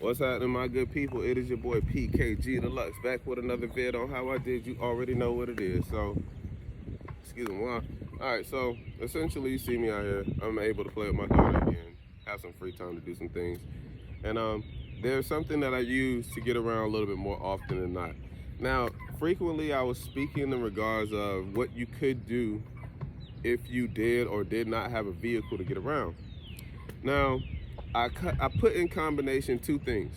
What's happening, my good people? It is your boy PKG Deluxe back with another vid on how I did. You already know what it is. So, excuse me. All right. So, essentially, you see me out here. I'm able to play with my daughter again, have some free time to do some things, and there's something that I use to get around a little bit more often than not. Now, frequently, I was speaking in regards of what you could do if you did or did not have a vehicle to get around. Now, I put in combination two things.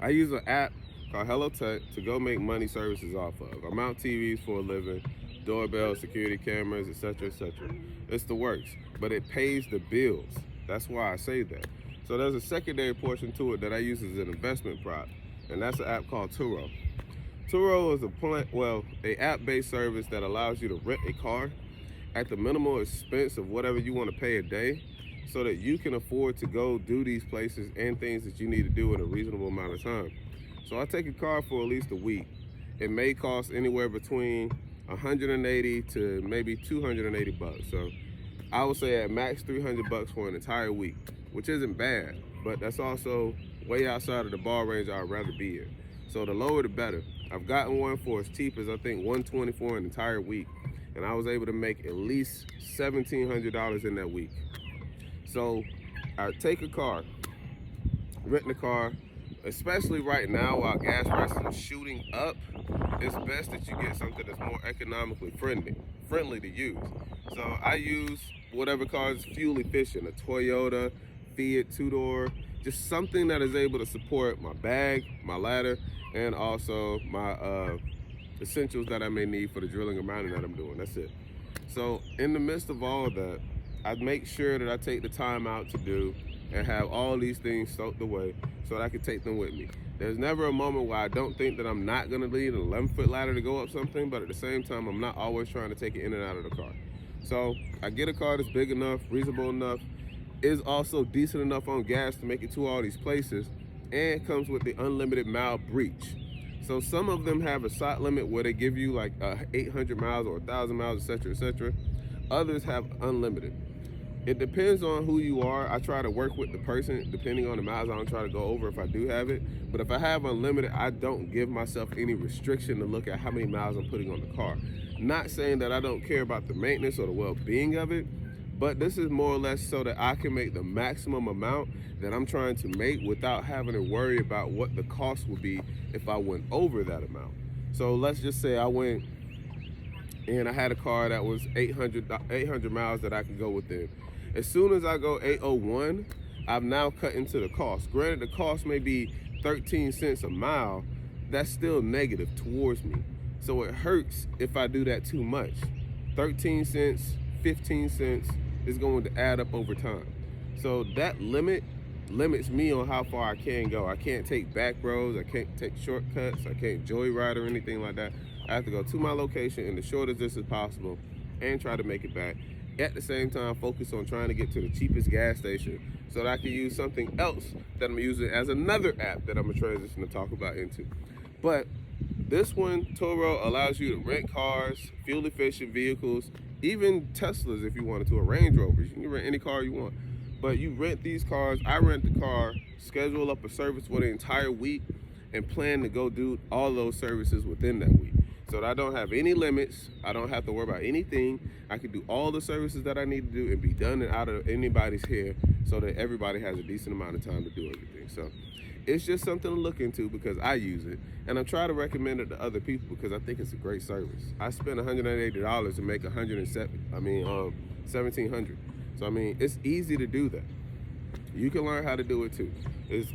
I use an app called HELLOTECH to go make money services off of. I mount TVs for a living, doorbells, security cameras, etc., etc. It's the works, but it pays the bills. That's why I say that. So there's a secondary portion to it that I use as an investment prop, and that's an app called Turo. Turo is a app-based service that allows you to rent a car at the minimal expense of whatever you want to pay a day, so that you can afford to go do these places and things that you need to do in a reasonable amount of time. So I take a car for at least a week. It may cost anywhere between 180 to maybe 280 bucks. So I would say at max 300 bucks for an entire week, which isn't bad, but that's also way outside of the ball range I'd rather be in. So the lower the better. I've gotten one for as cheap as I think 124 an entire week, and I was able to make at least $1,700 in that week. So I take a car, rent the car, especially right now while gas prices are shooting up. It's best that you get something that's more economically friendly to use. So I use whatever car is fuel efficient, a Toyota, Fiat two-door, just something that is able to support my bag, my ladder, and also my essentials that I may need for the drilling or mining that I'm doing. That's it. So in the midst of all of that, I make sure that I take the time out to do and have all these things stoked away so that I can take them with me. There's never a moment where I don't think that I'm not gonna need an 11-foot ladder to go up something, but at the same time, I'm not always trying to take it in and out of the car. So I get a car that's big enough, reasonable enough, is also decent enough on gas to make it to all these places, and comes with the unlimited mile breach. So some of them have a slot limit where they give you like 800 miles or 1,000 miles, etc., etc. Others have unlimited. It depends on who you are. I try to work with the person depending on the miles. I don't try to go over if I do have it. But if I have unlimited, I don't give myself any restriction to look at how many miles I'm putting on the car. Not saying that I don't care about the maintenance or the well-being of it, but this is more or less so that I can make the maximum amount that I'm trying to make without having to worry about what the cost would be if I went over that amount. So let's just say I went and I had a car that was 800 miles that I could go within. As soon as I go 801, I've now cut into the cost. Granted, the cost may be 13 cents a mile. That's still negative towards me. So it hurts if I do that too much. 13 cents, 15 cents is going to add up over time. So that limits me on how far I can go. I can't take back roads. I can't take shortcuts. I can't joyride or anything like that. I have to go to my location in the shortest distance possible and try to make it back. At the same time, focus on trying to get to the cheapest gas station so that I can use something else that I'm using as another app that I'm gonna transition to talk about into. But this one, Turo, allows you to rent cars, fuel efficient vehicles, even Teslas if you wanted to, or Range Rovers. You can rent any car you want. But you rent these cars, I rent the car, schedule up a service for the entire week, and plan to go do all those services within that week. So that I don't have any limits. I don't have to worry about anything. I can do all the services that I need to do and be done and out of anybody's hair so that everybody has a decent amount of time to do everything. So it's just something to look into because I use it. And I try to recommend it to other people because I think it's a great service. I spent $180 to make $1,700. So I mean, it's easy to do that. You can learn how to do it too. It's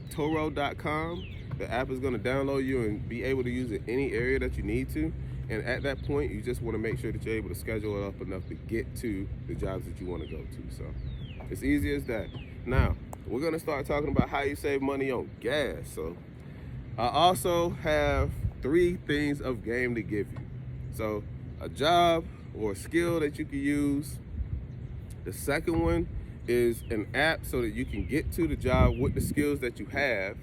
Turo.com. The app is going to download you and be able to use it any area that you need to. And at that point, you just want to make sure that you're able to schedule it up enough to get to the jobs that you want to go to. So it's easy as that. Now, we're going to start talking about how you save money on gas. So I also have 3 things of game to give you. So a job or a skill that you can use. The second one is an app so that you can get to the job with the skills that you have.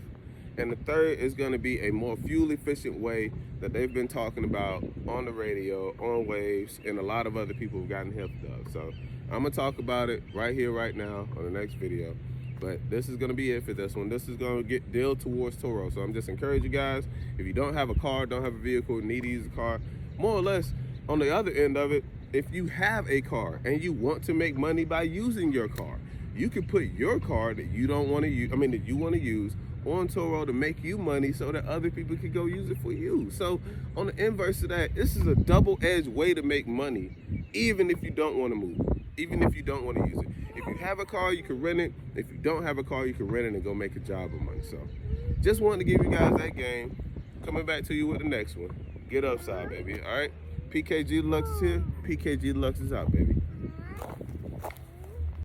And the third is going to be a more fuel efficient way that they've been talking about on the radio, on Waves, and a lot of other people have gotten help of. So I'm going to talk about it right here, right now on the next video. But this is going to be it for this one. This is going to get deal towards Toro. So I'm just encouraging you guys, if you don't have a car, don't have a vehicle, need to use a car, more or less on the other end of it, if you have a car and you want to make money by using your car, you can put your car that you don't want to use, that you want to use on Toro to make you money so that other people can go use it for you. So on the inverse of that, this is a double-edged way to make money, even if you don't want to move, even if you don't want to use it. If you have a car, you can rent it. If you don't have a car, you can rent it and go make a job of money. So just wanted to give you guys that game. Coming back to you with the next one. Get upside, baby. All right? PKG Deluxe is here. PKG Deluxe is out, baby.